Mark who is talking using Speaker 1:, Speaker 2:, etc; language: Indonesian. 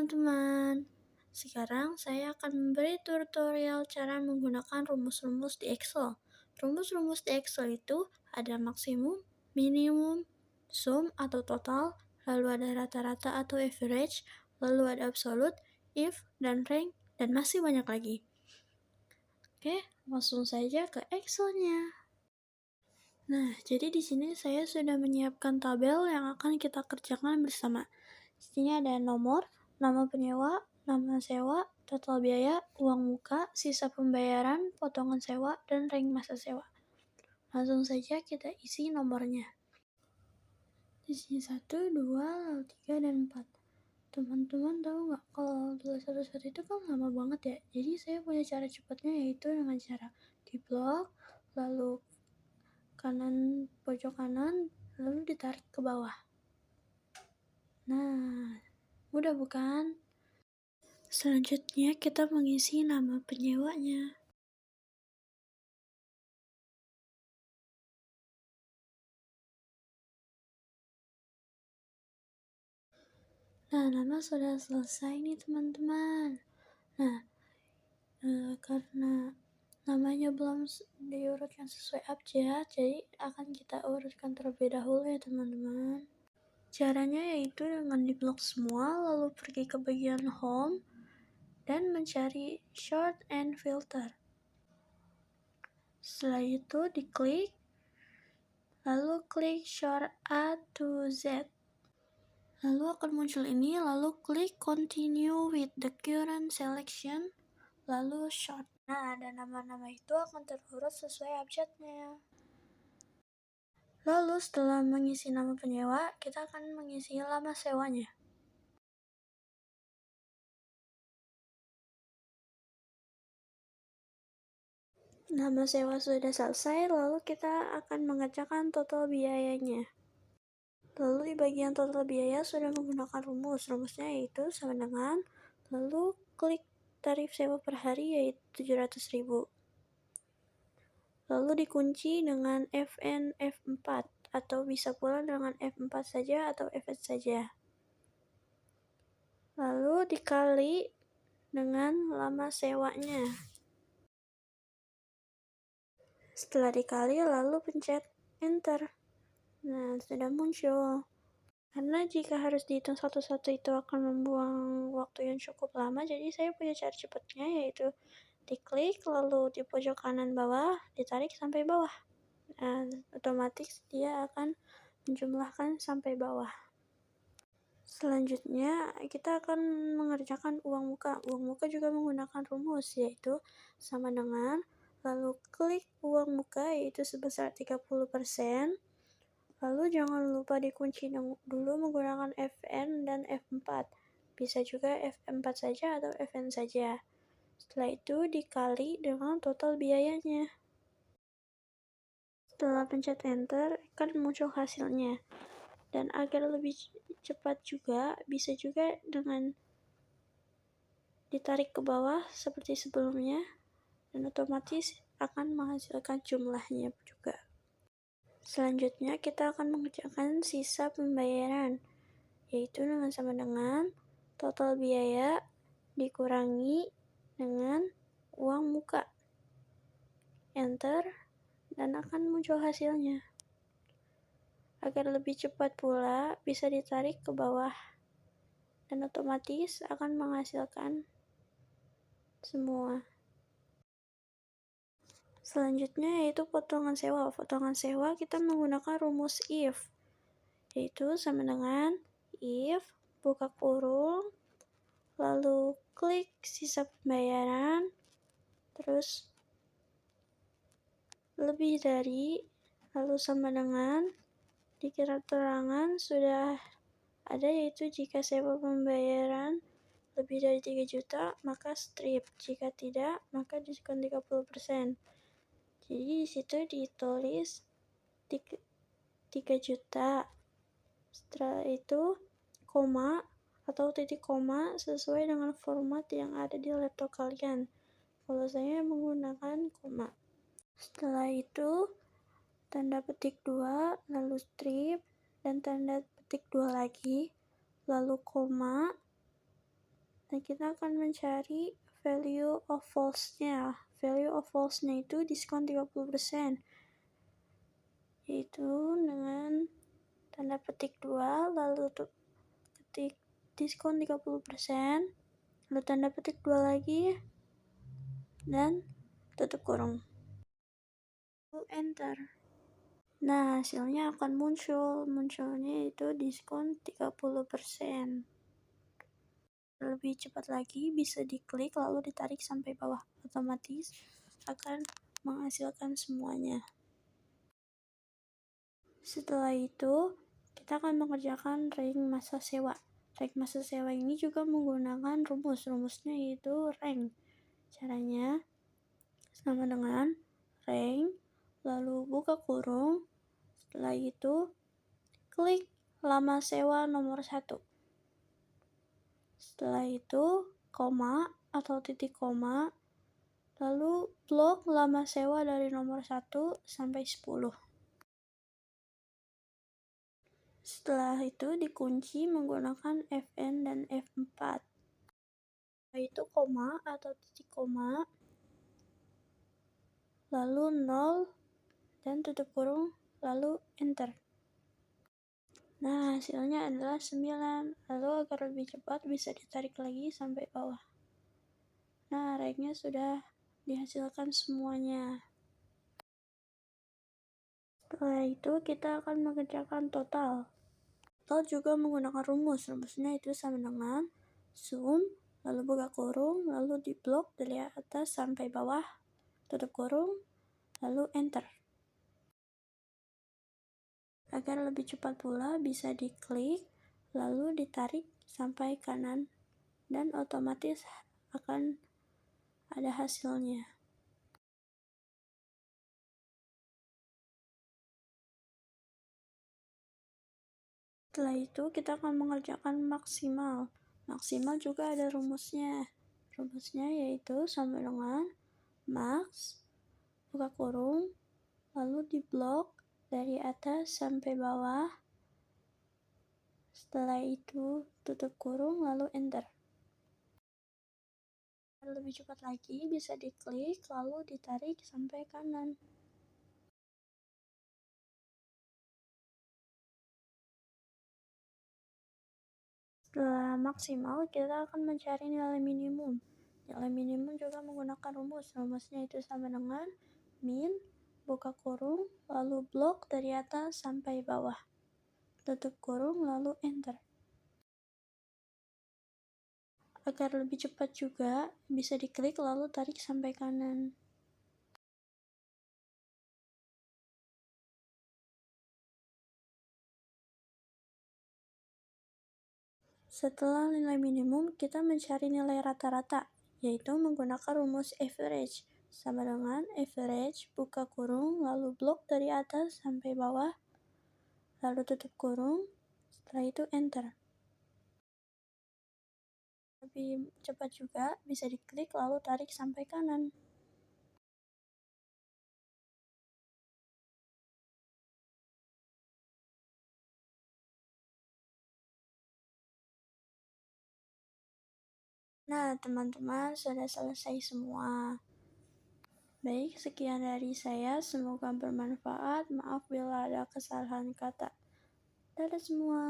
Speaker 1: teman-teman. Sekarang saya akan memberi tutorial cara menggunakan rumus-rumus di Excel. Rumus-rumus di Excel itu ada maksimum, minimum, sum atau total, lalu ada rata-rata atau average, lalu ada absolute, if, dan rank, dan masih banyak lagi. Oke, langsung saja ke Excel-nya. Nah, jadi di sini saya sudah menyiapkan tabel yang akan kita kerjakan bersama. Di sini ada nomor, nama penyewa, nama sewa, total biaya, uang muka, sisa pembayaran, potongan sewa, dan rank masa sewa. Langsung saja kita isi nomornya. Di sini 1, 2, lalu 3, dan 4. Teman-teman tahu nggak kalau tulis satu-satu itu kan lama banget ya. Jadi saya punya cara cepatnya yaitu dengan cara di blok, lalu pojok kanan, lalu ditarik ke bawah. Nah, mudah bukan? Selanjutnya kita mengisi nama penyewanya. Nah, nama sudah selesai nih teman-teman. Nah, karena namanya belum diurutkan sesuai abjad, jadi akan kita urutkan terlebih dahulu ya teman-teman. Caranya yaitu dengan diblok semua, lalu pergi ke bagian home, dan mencari sort and filter. Setelah itu diklik, lalu klik sort A to Z. Lalu akan muncul ini, lalu klik continue with the current selection, lalu sort. Nah, dan nama-nama itu akan terurut sesuai abjadnya. Lalu setelah mengisi nama penyewa, kita akan mengisi lama sewanya. Nama sewa sudah selesai, lalu kita akan mengerjakan total biayanya. Lalu di bagian total biaya sudah menggunakan rumus. Rumusnya yaitu sama dengan, lalu klik tarif sewa per hari yaitu 700.000. Lalu dikunci dengan FN F4 atau bisa pula dengan F4 saja atau F4 saja. Lalu dikali dengan lama sewanya. Setelah dikali lalu pencet enter. Nah, sudah muncul. Karena jika harus dihitung satu-satu itu akan membuang waktu yang cukup lama, jadi saya punya cara cepatnya yaitu diklik lalu di pojok kanan bawah ditarik sampai bawah. Nah, otomatis dia akan menjumlahkan sampai bawah. Selanjutnya kita akan mengerjakan uang muka. Uang muka juga menggunakan rumus yaitu sama dengan, lalu klik uang muka yaitu sebesar 30%. Lalu jangan lupa dikunci dulu menggunakan FN dan F4. Bisa juga F4 saja atau FN saja. Setelah itu dikali dengan total biayanya. Setelah pencet enter, akan muncul hasilnya. Dan agar lebih cepat juga, bisa juga dengan ditarik ke bawah seperti sebelumnya, dan otomatis akan menghasilkan jumlahnya juga. Selanjutnya kita akan mengerjakan sisa pembayaran, yaitu dengan sama dengan total biaya dikurangi dengan uang muka. Enter, dan akan muncul hasilnya. Agar lebih cepat pula, bisa ditarik ke bawah, dan otomatis akan menghasilkan semua. Selanjutnya yaitu potongan sewa. Potongan sewa kita menggunakan rumus if, yaitu sama dengan if, buka kurung, lalu klik sisa pembayaran, terus lebih dari, lalu sama dengan, di keterangan sudah ada yaitu jika sewa pembayaran lebih dari 3 juta maka strip, jika tidak maka diskon 30%. Jadi di situ ditulis 3 juta. Setelah itu koma atau titik koma sesuai dengan format yang ada di laptop kalian. Kalau saya menggunakan koma. Setelah itu tanda petik 2, lalu strip, dan tanda petik 2 lagi, lalu koma, Nah, kita akan mencari value of false-nya. Value of false-nya itu diskon 30%, yaitu dengan tanda petik 2, lalu ketik diskon 30%, lalu tanda petik 2 lagi, dan tutup kurung. Lalu enter. Nah, hasilnya akan munculnya itu diskon 30%. Lebih cepat lagi bisa diklik lalu ditarik sampai bawah, otomatis akan menghasilkan semuanya. Setelah itu kita akan mengerjakan rank masa sewa. Rank masa sewa ini juga menggunakan rumusnya yaitu rank. Caranya sama dengan rank, lalu buka kurung, setelah itu klik lama sewa nomor 1. Setelah itu, koma atau titik koma, lalu blok lama sewa dari nomor 1 sampai 10. Setelah itu dikunci menggunakan Fn dan F4. Setelah itu koma atau titik koma, lalu 0 dan tutup kurung, lalu enter. Nah, hasilnya adalah 9. Lalu agar lebih cepat bisa ditarik lagi sampai bawah. Nah, ranknya sudah dihasilkan semuanya. Setelah itu kita akan mengerjakan total. Total juga menggunakan rumusnya itu sama dengan sum, lalu buka kurung, lalu di blok dari atas sampai bawah, tutup kurung, lalu enter. Agar lebih cepat pula bisa diklik, lalu ditarik sampai kanan, dan otomatis akan ada hasilnya. Setelah itu kita akan mengerjakan maksimal. Maksimal juga ada rumusnya. Rumusnya yaitu sama dengan max, buka kurung, lalu di blok dari atas sampai bawah. Setelah itu tutup kurung, lalu enter. Lebih cepat lagi bisa diklik, lalu ditarik sampai kanan. Setelah maksimal, kita akan mencari nilai minimum. Nilai minimum juga menggunakan rumusnya itu sama dengan min, buka kurung, lalu blok dari atas sampai bawah, tutup kurung, lalu enter. Agar lebih cepat juga, bisa diklik lalu tarik sampai kanan. Setelah nilai minimum, kita mencari nilai rata-rata, yaitu menggunakan rumus average. Sama dengan average, buka kurung, lalu blok dari atas sampai bawah, lalu tutup kurung, setelah itu enter. Lebih cepat juga, bisa diklik lalu tarik sampai kanan. Nah, teman-teman sudah selesai semua. Baik, sekian dari saya. Semoga bermanfaat. Maaf bila ada kesalahan kata. Dadah semua.